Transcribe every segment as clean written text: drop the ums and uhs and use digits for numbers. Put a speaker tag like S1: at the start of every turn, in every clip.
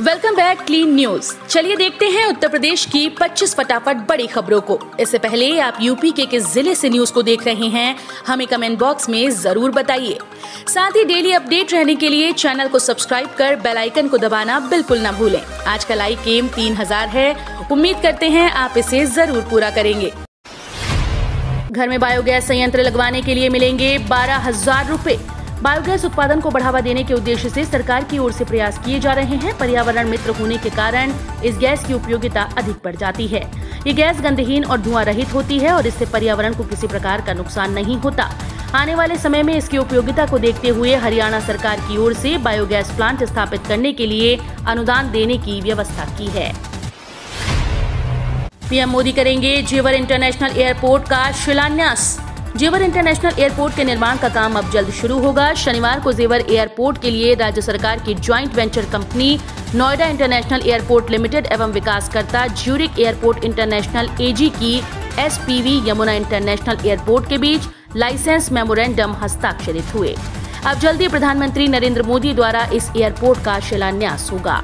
S1: Welcome back clean news. चलिए देखते हैं उत्तर प्रदेश की 25 फटाफट बड़ी खबरों को। इससे पहले आप यूपी के किस जिले से न्यूज को देख रहे हैं, हमें कमेंट बॉक्स में जरूर बताइए। साथ ही डेली अपडेट रहने के लिए चैनल को सब्सक्राइब कर बेल आइकन को दबाना बिल्कुल न भूलें। आज का लाइक एम 3000 है, उम्मीद करते हैं आप इसे जरूर पूरा करेंगे। घर में बायोगैस संयंत्र लगवाने के लिए मिलेंगे 12,000 रूपए। बायोगैस उत्पादन को बढ़ावा देने के उद्देश्य से सरकार की ओर से प्रयास किए जा रहे हैं। पर्यावरण मित्र होने के कारण इस गैस की उपयोगिता अधिक बढ़ जाती है। ये गैस गंधहीन और धुआं रहित होती है और इससे पर्यावरण को किसी प्रकार का नुकसान नहीं होता। आने वाले समय में इसकी उपयोगिता को देखते हुए हरियाणा सरकार की ओर से बायोगैस प्लांट स्थापित करने के लिए अनुदान देने की व्यवस्था की है। पीएम मोदी करेंगे जेवर इंटरनेशनल एयरपोर्ट का शिलान्यास। जेवर इंटरनेशनल एयरपोर्ट के निर्माण का काम अब जल्द शुरू होगा। शनिवार को जेवर एयरपोर्ट के लिए राज्य सरकार की joint venture company Noida international airport limited एवं विकासकर्ता ज्यूरिक एयरपोर्ट इंटरनेशनल एजी की एसपीवी यमुना इंटरनेशनल एयरपोर्ट के बीच लाइसेंस मेमोरेंडम हस्ताक्षरित हुए। अब जल्दी प्रधानमंत्री नरेंद्र मोदी द्वारा इस एयरपोर्ट का शिलान्यास होगा।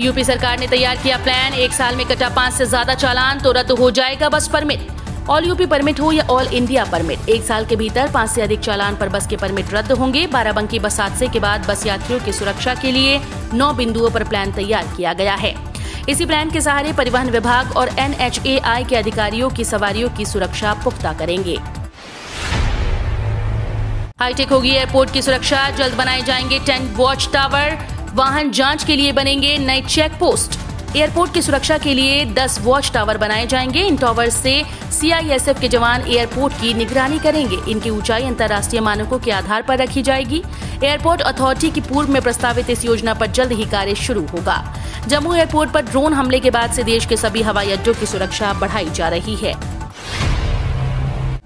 S1: यूपी सरकार ने तैयार किया प्लान, एक साल में कटा 5 से ज्यादा चालान तो रद्द हो जाएगा bus permit. All UP permit हो या ऑल इंडिया परमिट, एक साल के भीतर 5 से अधिक चालान पर बस के परमिट रद्द होंगे। बाराबंकी बस हादसे के बाद बस यात्रियों की सुरक्षा के लिए 9 बिंदुओं पर प्लान तैयार किया गया है। इसी प्लान के सहारे परिवहन विभाग और NHAI के अधिकारियों की सवारियों की सुरक्षा पुख्ता करेंगे। हाईटेक होगी एयरपोर्ट की सुरक्षा, जल्द बनाए जाएंगे 10 वॉच टावर। वाहन जांच के लिए बनेंगे नए चेक पोस्ट। एयरपोर्ट की सुरक्षा के लिए 10 वॉच टावर बनाए जाएंगे। इन टावर से CISF के जवान एयरपोर्ट की निगरानी करेंगे। इनकी ऊंचाई अंतर्राष्ट्रीय मानकों के आधार पर रखी जाएगी। एयरपोर्ट अथॉरिटी की पूर्व में प्रस्तावित इस योजना पर जल्द ही कार्य शुरू होगा। जम्मू एयरपोर्ट पर ड्रोन हमले के बाद से देश के सभी हवाई अड्डों की सुरक्षा बढ़ाई जा रही है।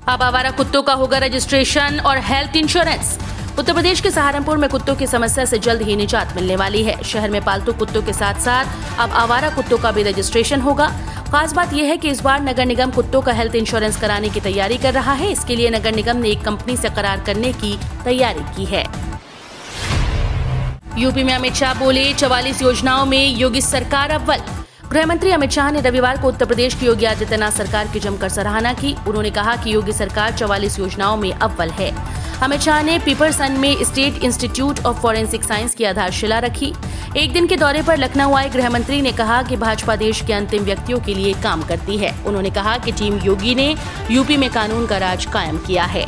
S1: अब आवारा कुत्तों का होगा रजिस्ट्रेशन और हेल्थ इंश्योरेंस। उत्तर प्रदेश के सहारनपुर में कुत्तों की समस्या से जल्द ही निजात मिलने वाली है। शहर में पालतू कुत्तों के साथ साथ अब आवारा कुत्तों का भी रजिस्ट्रेशन होगा। खास बात यह है कि इस बार नगर निगम कुत्तों का हेल्थ इंश्योरेंस कराने की तैयारी कर रहा है। इसके लिए नगर निगम ने एक कंपनी से करार करने की तैयारी की है। यूपी में अमित शाह बोले, 44 योजनाओं में योगी सरकार अव्वल। गृह मंत्री अमित शाह ने रविवार को उत्तर प्रदेश की योगी आदित्यनाथ सरकार की जमकर सराहना की। उन्होंने कहा कि योगी सरकार 44 योजनाओं में अव्वल है। अमित शाह ने पीपरसन में state institute of forensic science की आधारशिला रखी। एक दिन के दौरे पर लखनऊ आए गृह मंत्री ने कहा कि भाजपा देश के अंतिम व्यक्तियों के लिए काम करती है। उन्होंने कहा कि टीम योगी ने यूपी में कानून का राज कायम किया है।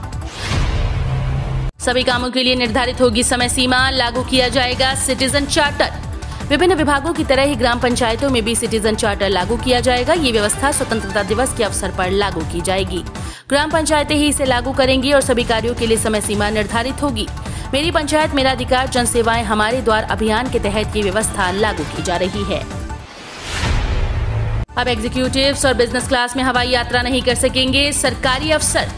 S1: सभी कामों के लिए निर्धारित होगी समय सीमा, लागू किया जाएगा सिटीजन चार्टर। विभिन्न विभागों की तरह ही ग्राम पंचायतों में भी सिटीजन चार्टर लागू किया जाएगा। ये व्यवस्था स्वतंत्रता दिवस के अवसर पर लागू की जाएगी। ग्राम पंचायतें ही इसे लागू करेंगी और सभी कार्यों के लिए समय सीमा निर्धारित होगी। मेरी पंचायत मेरा अधिकार, जन सेवाएं हमारे द्वार अभियान के तहत ये व्यवस्था लागू की जा रही है। अब एग्जीक्यूटिव्स और बिजनेस क्लास में हवाई यात्रा नहीं कर सकेंगे सरकारी अफसर।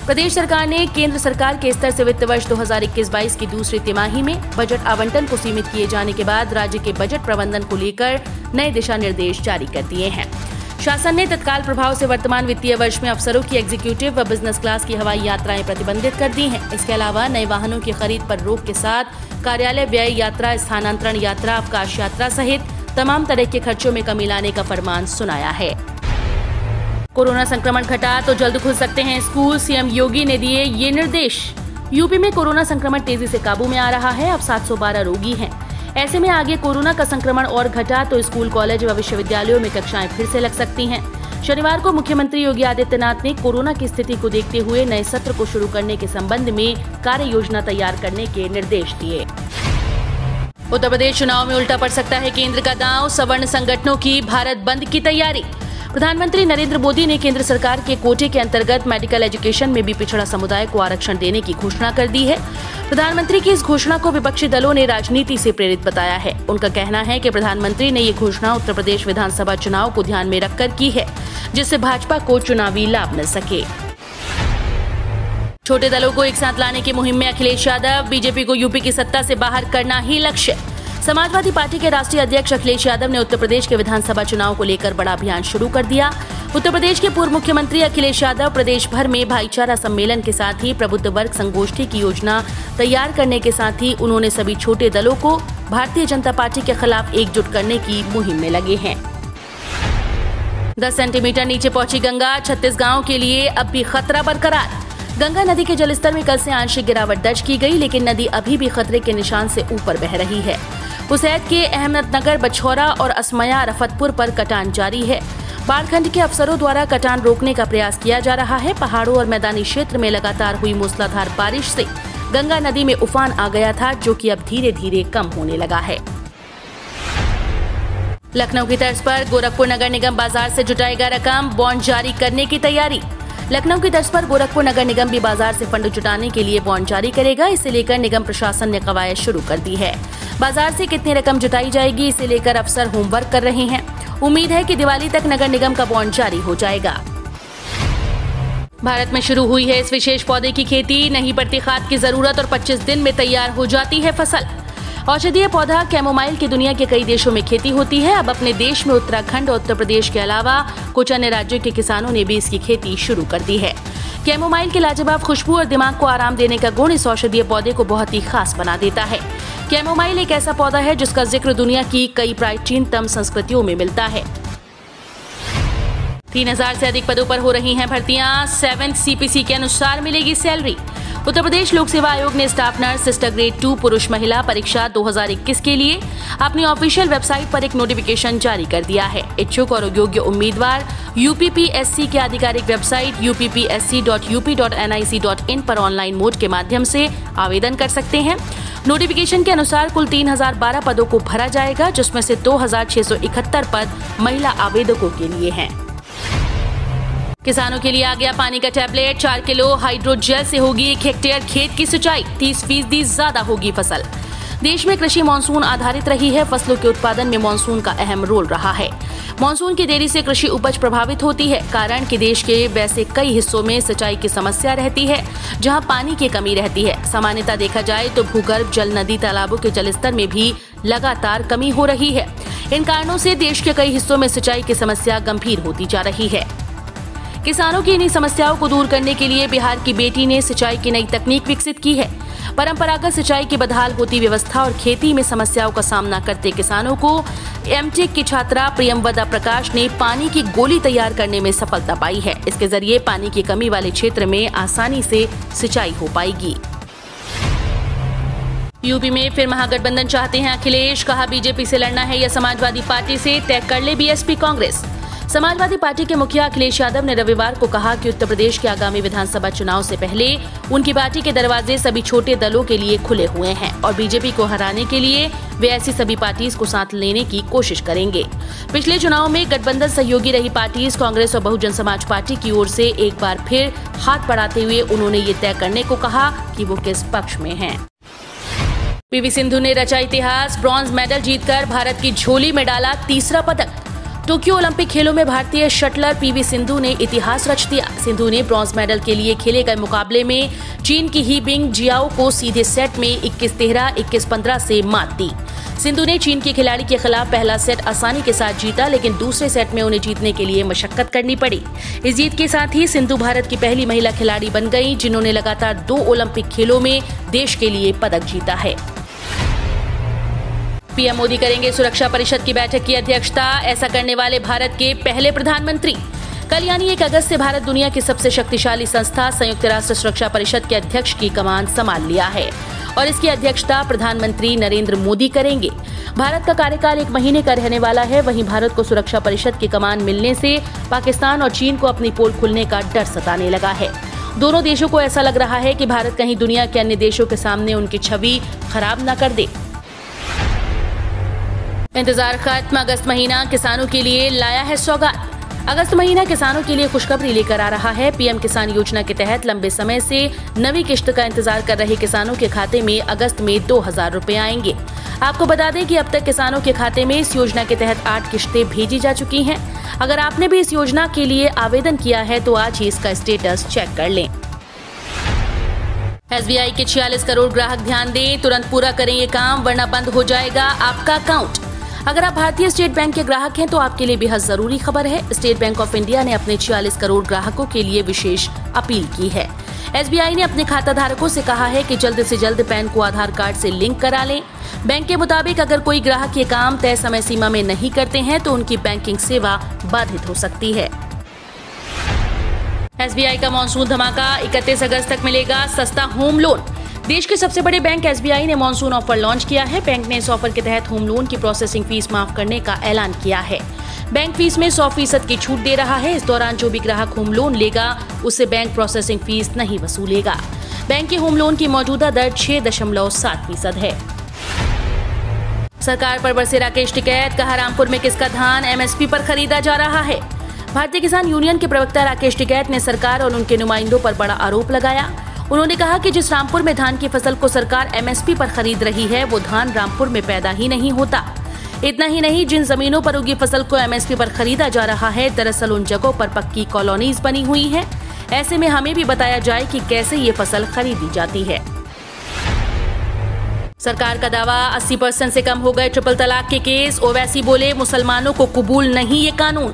S1: प्रदेश सरकार ने केंद्र सरकार के स्तर से वित्त वर्ष 2021-22 की दूसरी तिमाही में बजट आवंटन को सीमित किए जाने के बाद राज्य के बजट प्रबंधन को लेकर नए दिशा निर्देश जारी कर दिए हैं। शासन ने तत्काल प्रभाव से वर्तमान वित्तीय वर्ष में अफसरों की एग्जीक्यूटिव व बिजनेस क्लास की हवाई यात्राएं प्रतिबंधित कर दी हैं। इसके अलावा नए वाहनों की खरीद पर रोक के साथ कार्यालय व्यय यात्रा, स्थानांतरण यात्रा, अवकाश यात्रा सहित तमाम तरह के खर्चों में कमी लाने का फरमान सुनाया है। कोरोना संक्रमण घटा तो जल्द खुल सकते हैं स्कूल, सीएम योगी ने दिए ये निर्देश। यूपी में कोरोना संक्रमण तेजी से काबू में आ रहा है। अब 712 रोगी हैं। ऐसे में आगे कोरोना का संक्रमण और घटा तो स्कूल, कॉलेज व विश्वविद्यालयों में कक्षाएं फिर से लग सकती हैं। शनिवार को मुख्यमंत्री योगी आदित्यनाथ ने कोरोना की स्थिति को देखते हुए नए सत्र को शुरू करने के संबंध में कार्य योजना तैयार करने के निर्देश दिए। उत्तर प्रदेश चुनाव में उल्टा पड़ सकता है केंद्र का दांव, सवर्ण संगठनों की भारत बंद की तैयारी। प्रधानमंत्री नरेंद्र मोदी ने केंद्र सरकार के कोटे के अंतर्गत मेडिकल एजुकेशन में भी पिछड़ा समुदाय को आरक्षण देने की घोषणा कर दी है। प्रधानमंत्री की इस घोषणा को विपक्षी दलों ने राजनीति से प्रेरित बताया है। उनका कहना है कि प्रधानमंत्री ने ये घोषणा उत्तर प्रदेश विधानसभा चुनाव को ध्यान में रखकर की है, जिससे भाजपा को चुनावी लाभ मिल सके। छोटे दलों को एक साथ लाने की मुहिम में अखिलेश यादव, बीजेपी को यूपी की सत्ता से बाहर करना ही लक्ष्य। समाजवादी पार्टी के राष्ट्रीय अध्यक्ष अखिलेश यादव ने उत्तर प्रदेश के विधानसभा चुनाव को लेकर बड़ा अभियान शुरू कर दिया। उत्तर प्रदेश के पूर्व मुख्यमंत्री अखिलेश यादव प्रदेश भर में भाईचारा सम्मेलन के साथ ही प्रबुद्ध वर्ग संगोष्ठी की योजना तैयार करने के साथ ही उन्होंने सभी छोटे दलों को भारतीय जनता पार्टी के खिलाफ एकजुट करने की मुहिम में लगे हैं। 10 सेंटीमीटर नीचे पहुंची गंगा, 36 गांवों के लिए अब भी खतरा बरकरार। गंगा नदी के जलस्तर में कल से आंशिक गिरावट दर्ज की गई, लेकिन नदी अभी भी खतरे के निशान से ऊपर बह रही है। पुसैद के अहमदनगर, बछौरा और असमया रफतपुर पर कटान जारी है। बाढ़ के अफसरों द्वारा कटान रोकने का प्रयास किया जा रहा है। पहाड़ों और मैदानी क्षेत्र में लगातार हुई मूसलाधार बारिश से गंगा नदी में उफान आ गया था, जो कि अब धीरे धीरे कम होने लगा है। लखनऊ की तर्ज पर गोरखपुर नगर निगम बाजार से जुटाएगा रकम, बॉन्ड जारी करने की तैयारी। लखनऊ की तर्ज पर गोरखपुर नगर निगम भी बाजार से फंड जुटाने के लिए बॉन्ड जारी करेगा। इसे लेकर निगम प्रशासन ने कवायद शुरू कर दी है। बाजार से कितनी रकम जुटाई जाएगी, इसे लेकर अफसर होमवर्क कर रहे हैं। उम्मीद है कि दिवाली तक नगर निगम का बॉन्ड जारी हो जाएगा। भारत में शुरू हुई है इस विशेष पौधे की खेती। नहीं पड़ती खाद की जरूरत और 25 दिन में तैयार हो जाती है फसल। औषधीय पौधा कैमोमाइल की दुनिया के कई देशों में खेती होती है। अब अपने देश में उत्तराखंड और उत्तर प्रदेश के अलावा कुछ अन्य राज्यों के किसानों ने भी इसकी खेती शुरू कर दी है। कैमोमाइल की लाजवाब खुशबू और दिमाग को आराम देने का गुण इस औषधीय पौधे को बहुत ही खास बना देता है। कैमोमाइल एक ऐसा पौधा है जिसका जिक्र दुनिया की कई प्राचीनतम संस्कृतियों में मिलता है। 3000 से अधिक पदों पर हो रही हैं भर्तियां। 7th CPC के अनुसार मिलेगी सैलरी। उत्तर प्रदेश लोक सेवा आयोग ने स्टाफ नर्स सिस्टर ग्रेड 2 पुरुष महिला परीक्षा 2021 के लिए अपनी ऑफिशियल वेबसाइट पर एक नोटिफिकेशन जारी कर दिया है। इच्छुक और योग्य उम्मीदवार UPPSC के आधिकारिक वेबसाइट uppsc.up.nic.in पर ऑनलाइन मोड के माध्यम से आवेदन कर सकते हैं। नोटिफिकेशन के अनुसार कुल 3012 पदों को भरा जाएगा, जिसमें से 2671 पद महिला आवेदकों के लिए हैं। किसानों के लिए आ गया पानी का टैबलेट। 4 किलो हाइड्रोजेल से होगी 1 हेक्टेयर खेत की सिंचाई, 30% ज्यादा होगी फसल। देश में कृषि मानसून आधारित रही है। फसलों के उत्पादन में मानसून का अहम रोल रहा है। मानसून की देरी से कृषि उपज प्रभावित होती है, कारण कि देश के वैसे कई हिस्सों में सिंचाई की समस्या रहती है, जहां पानी की कमी रहती है। सामान्यतः देखा जाए तो भूगर्भ जल, नदी, तालाबों के जलस्तर में भी लगातार कमी हो रही है। इन कारणों से देश के कई हिस्सों में सिंचाई की समस्या गंभीर होती जा रही है। किसानों की इन्हीं समस्याओं को दूर करने के लिए बिहार की बेटी ने सिंचाई की नई तकनीक विकसित की है। परंपरागत सिंचाई की बदहाल होती व्यवस्था और खेती में समस्याओं का सामना करते किसानों को एमटेक की छात्रा प्रियमवदा प्रकाश ने पानी की गोली तैयार करने में सफलता पाई है। इसके जरिए पानी की कमी वाले क्षेत्र में आसानी से सिंचाई हो पाएगी। यूपी में फिर महागठबंधन चाहते हैं अखिलेश। कहा बीजेपी से लड़ना है या समाजवादी पार्टी से, तय कर ले बीएसपी कांग्रेस। समाजवादी पार्टी के मुखिया अखिलेश यादव ने रविवार को कहा कि उत्तर प्रदेश के आगामी विधानसभा चुनाव से पहले उनकी पार्टी के दरवाजे सभी छोटे दलों के लिए खुले हुए हैं और बीजेपी को हराने के लिए वे ऐसी सभी पार्टीज को साथ लेने की कोशिश करेंगे। पिछले चुनाव में गठबंधन सहयोगी रही पार्टीज कांग्रेस और बहुजन समाज पार्टी की ओर से एक बार फिर हाथ बढ़ाते हुए उन्होंने ये तय करने को कहा कि वो किस पक्ष में हैं। पीवी सिंधु ने रचा इतिहास। ब्रॉन्ज मेडल जीतकर भारत की झोली में डाला तीसरा पदक। टोक्यो ओलंपिक खेलों में भारतीय शटलर पीवी सिंधु ने इतिहास रच दिया। सिंधु ने ब्रॉन्ज मेडल के लिए खेले गए मुकाबले में चीन की ही बिंग जियाओ को सीधे सेट में 21-13, 21-15 से मात दी। सिंधु ने चीन के खिलाड़ी के खिलाफ पहला सेट आसानी के साथ जीता, लेकिन दूसरे सेट में उन्हें जीतने के लिए मशक्कत करनी पड़ी। इस जीत के साथ ही सिंधु भारत की पहली महिला खिलाड़ी बन गई, जिन्होंने लगातार 2 ओलंपिक खेलों में देश के लिए पदक जीता है। पीएम मोदी करेंगे सुरक्षा परिषद की बैठक की अध्यक्षता। ऐसा करने वाले भारत के पहले प्रधानमंत्री। कल यानी 1 अगस्त से भारत दुनिया की सबसे शक्तिशाली संस्था संयुक्त राष्ट्र सुरक्षा परिषद के अध्यक्ष की कमान संभाल लिया है और इसकी अध्यक्षता प्रधानमंत्री नरेंद्र मोदी करेंगे। भारत का कार्यकाल 1 महीने का रहने वाला है। वहीं भारत को सुरक्षा परिषद की कमान मिलने से पाकिस्तान और चीन को अपनी पोल खुलने का डर सताने लगा है। दोनों देशों को ऐसा लग रहा है कि भारत कहीं दुनिया के अन्य देशों के सामने उनकी छवि खराब न कर दे। इंतजार खत्म। अगस्त महीना किसानों के लिए लाया है सौगात। अगस्त महीना किसानों के लिए खुशखबरी लेकर आ रहा है। पीएम किसान योजना के तहत लंबे समय से नवी किश्त का इंतजार कर रहे किसानों के खाते में अगस्त में 2000 रुपए आएंगे। आपको बता दें कि अब तक किसानों के खाते में इस योजना के तहत 8 किश्तें भेजी जा चुकी हैं। अगर आपने भी इस योजना के लिए आवेदन किया है तो आज ही इसका स्टेटस चेक कर लें। एसबीआई के 46 करोड़ ग्राहक ध्यान दें, तुरंत पूरा करें ये काम वरना बंद हो जाएगा आपका अकाउंट। अगर आप भारतीय स्टेट बैंक के ग्राहक हैं तो आपके लिए बेहद जरूरी खबर है। स्टेट बैंक ऑफ इंडिया ने अपने 46 करोड़ ग्राहकों के लिए विशेष अपील की है। SBI ने अपने खाता धारकों से कहा है कि जल्द से जल्द पैन को आधार कार्ड से लिंक करा लें। बैंक के मुताबिक अगर कोई ग्राहक ये काम तय समय सीमा में नहीं करते हैं तो उनकी बैंकिंग सेवा बाधित हो सकती है। SBI का मॉनसून धमाका, 31 अगस्त तक मिलेगा सस्ता होम लोन। देश के सबसे बड़े बैंक SBI ने मॉनसून ऑफर लॉन्च किया है। बैंक ने इस ऑफर के तहत होम लोन की प्रोसेसिंग फीस माफ करने का ऐलान किया है। बैंक फीस में 100% की छूट दे रहा है। इस दौरान जो भी ग्राहक होम लोन लेगा उससे बैंक प्रोसेसिंग फीस नहीं वसूलेगा। बैंक के होम लोन की मौजूदा दर 6.7% है। सरकार पर बरसे राकेश टिकैत, कहा रामपुर में किसका धान MSP पर खरीदा जा रहा है। भारतीय किसान यूनियन के प्रवक्ता राकेश टिकैत ने सरकार और उनके नुमाइंदों पर बड़ा आरोप लगाया। उन्होंने कहा कि जिस रामपुर में धान की फसल को सरकार MSP पर खरीद रही है वो धान रामपुर में पैदा ही नहीं होता। इतना ही नहीं, जिन जमीनों पर उगी फसल को MSP पर खरीदा जा रहा है दरअसल उन जगहों पर पक्की कॉलोनीज बनी हुई हैं। ऐसे में हमें भी बताया जाए कि कैसे ये फसल खरीदी जाती है। सरकार का दावा, 80% से कम हो गए ट्रिपल तलाक के केस। ओवैसी बोले, मुसलमानों को कबूल नहीं ये कानून।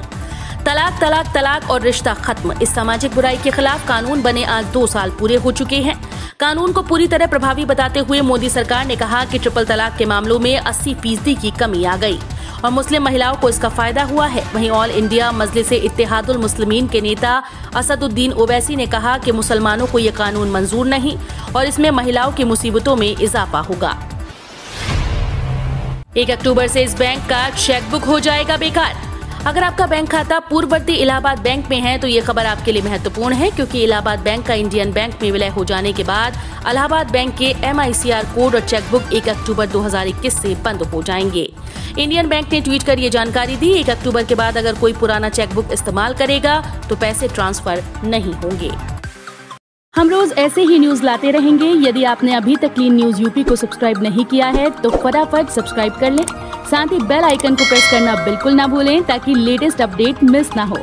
S1: तलाक तलाक तलाक और रिश्ता खत्म, इस सामाजिक बुराई के खिलाफ कानून बने आज 2 साल पूरे हो चुके हैं। कानून को पूरी तरह प्रभावी बताते हुए मोदी सरकार ने कहा कि ट्रिपल तलाक के मामलों में 80% की कमी आ गई और मुस्लिम महिलाओं को इसका फायदा हुआ है। वहीं ऑल इंडिया मजलिस इत्तेहादुल मुस्लिमीन के नेता असदुद्दीन ओवैसी ने कहा कि मुसलमानों को ये कानून मंजूर नहीं और इसमें महिलाओं की मुसीबतों में इजाफा होगा। 1 अक्टूबर से इस बैंक का चेकबुक हो जाएगा बेकार। अगर आपका बैंक खाता पूर्ववर्ती इलाहाबाद बैंक में है तो ये खबर आपके लिए महत्वपूर्ण है, क्योंकि इलाहाबाद बैंक का इंडियन बैंक में विलय हो जाने के बाद इलाहाबाद बैंक के MICR कोड और चेकबुक 1 अक्टूबर 2021 से बंद हो जाएंगे। इंडियन बैंक ने ट्वीट कर ये जानकारी दी। 1 अक्टूबर के बाद अगर कोई पुराना चेकबुक इस्तेमाल करेगा तो पैसे ट्रांसफर नहीं होंगे। हम रोज ऐसे ही न्यूज लाते रहेंगे। यदि आपने अभी तक क्लीन न्यूज यूपी को सब्सक्राइब नहीं किया है तो फटाफट सब्सक्राइब कर लें। साथ ही बेल आइकन को प्रेस करना बिल्कुल ना भूलें ताकि लेटेस्ट अपडेट मिस ना हो।